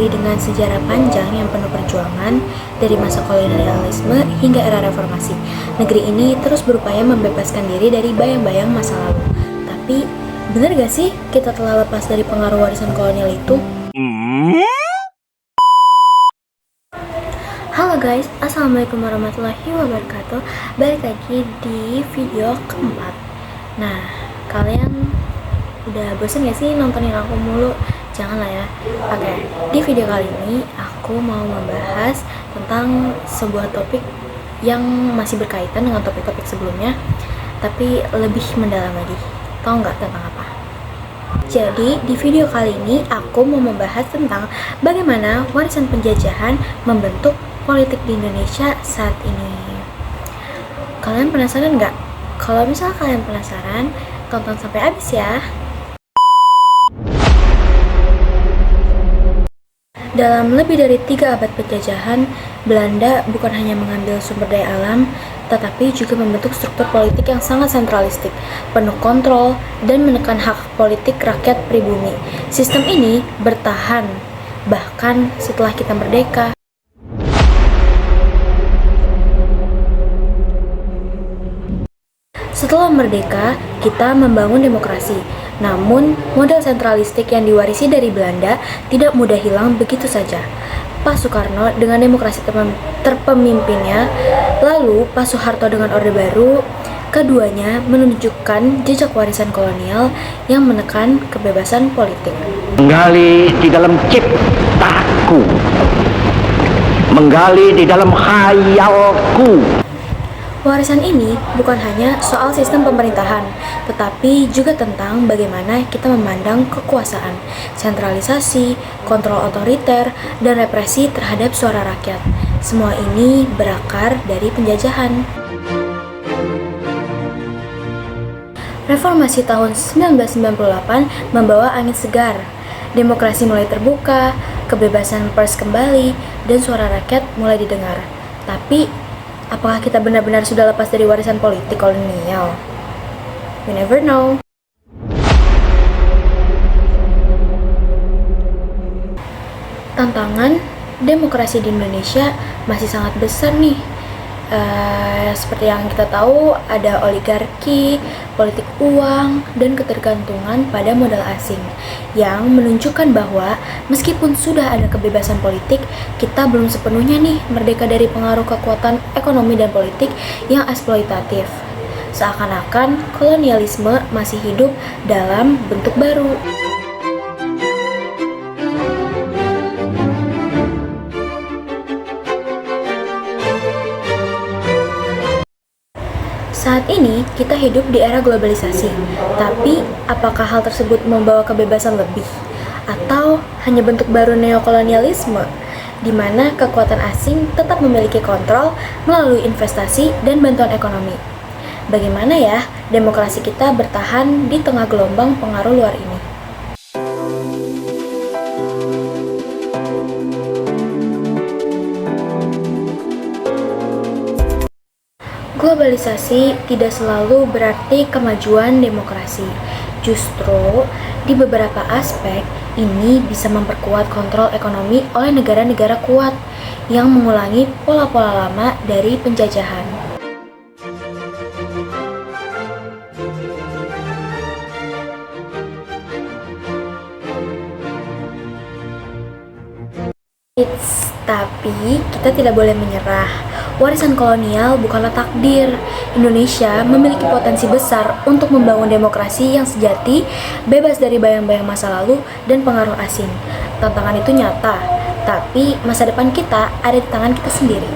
negeri dengan sejarah panjang yang penuh perjuangan dari masa kolonialisme hingga era reformasi. Negeri ini terus berupaya membebaskan diri dari bayang-bayang masa lalu. Tapi, benar gak sih kita telah lepas dari pengaruh warisan kolonial itu? Halo guys, assalamualaikum warahmatullahi wabarakatuh. Balik lagi di video keempat. Nah, kalian udah bosen gak sih nontonin aku mulu? Janganlah ya. Oke, di video kali ini aku mau membahas tentang sebuah topik yang masih berkaitan dengan topik-topik sebelumnya, tapi lebih mendalam lagi. Tahu nggak tentang apa? Jadi, di video kali ini aku mau membahas tentang bagaimana warisan penjajahan membentuk politik di Indonesia saat ini. Kalian penasaran nggak? Kalau misalnya kalian penasaran, tonton sampai habis ya. Dalam lebih dari 3 abad penjajahan, Belanda bukan hanya mengambil sumber daya alam, tetapi juga membentuk struktur politik yang sangat sentralistik, penuh kontrol, dan menekan hak politik rakyat pribumi. Sistem ini bertahan bahkan setelah kita merdeka. Setelah merdeka, kita membangun demokrasi. Namun, model sentralistik yang diwarisi dari Belanda tidak mudah hilang begitu saja. Pak Soekarno dengan demokrasi terpemimpinnya, lalu Pak Soeharto dengan Orde Baru, keduanya menunjukkan jejak warisan kolonial yang menekan kebebasan politik. Menggali di dalam ciptaku, menggali di dalam khayalku. Warisan ini bukan hanya soal sistem pemerintahan, tetapi juga tentang bagaimana kita memandang kekuasaan, sentralisasi, kontrol otoriter, dan represi terhadap suara rakyat. Semua ini berakar dari penjajahan. Reformasi tahun 1998 membawa angin segar. Demokrasi mulai terbuka, kebebasan pers kembali, dan suara rakyat mulai didengar. Tapi, apakah kita benar-benar sudah lepas dari warisan politik kolonial? We never know. Tantangan demokrasi di Indonesia masih sangat besar nih. Seperti yang kita tahu, ada oligarki, politik uang, dan ketergantungan pada modal asing yang menunjukkan bahwa meskipun sudah ada kebebasan politik, kita belum sepenuhnya nih merdeka dari pengaruh kekuatan ekonomi dan politik yang eksploitatif. Seakan-akan kolonialisme masih hidup dalam bentuk baru. Saat ini kita hidup di era globalisasi, tapi apakah hal tersebut membawa kebebasan lebih? Atau hanya bentuk baru neokolonialisme, di mana kekuatan asing tetap memiliki kontrol melalui investasi dan bantuan ekonomi? Bagaimana ya demokrasi kita bertahan di tengah gelombang pengaruh luar ini? Globalisasi tidak selalu berarti kemajuan demokrasi. Justru, di beberapa aspek, ini bisa memperkuat kontrol ekonomi oleh negara-negara kuat yang mengulangi pola-pola lama dari penjajahan. Tapi kita tidak boleh menyerah. Warisan kolonial bukanlah takdir. Indonesia memiliki potensi besar untuk membangun demokrasi yang sejati, bebas dari bayang-bayang masa lalu dan pengaruh asing. Tantangan itu nyata, tapi masa depan kita ada di tangan kita sendiri.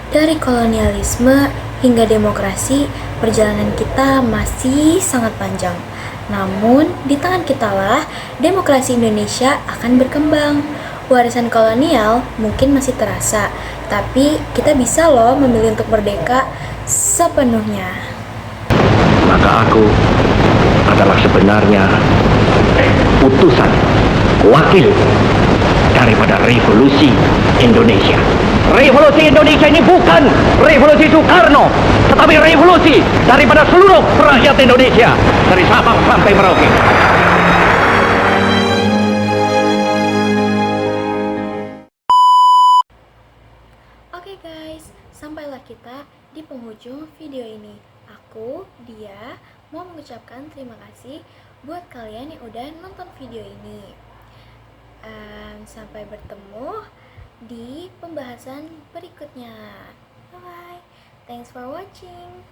Dari kolonialisme hingga demokrasi, perjalanan kita masih sangat panjang. Namun, di tangan kitalah demokrasi Indonesia akan berkembang. Warisan kolonial mungkin masih terasa, tapi kita bisa loh memilih untuk merdeka sepenuhnya. Maka aku adalah sebenarnya utusan wakil daripada revolusi Indonesia. Revolusi Indonesia ini bukan revolusi Soekarno, tetapi revolusi daripada seluruh rakyat Indonesia, dari Sabang sampai Merauke. Oke guys, sampailah kita di penghujung video ini. Aku, Dia, mau mengucapkan terima kasih buat kalian yang udah nonton video ini. Sampai bertemu di pembahasan berikutnya. Bye bye. Thanks for watching.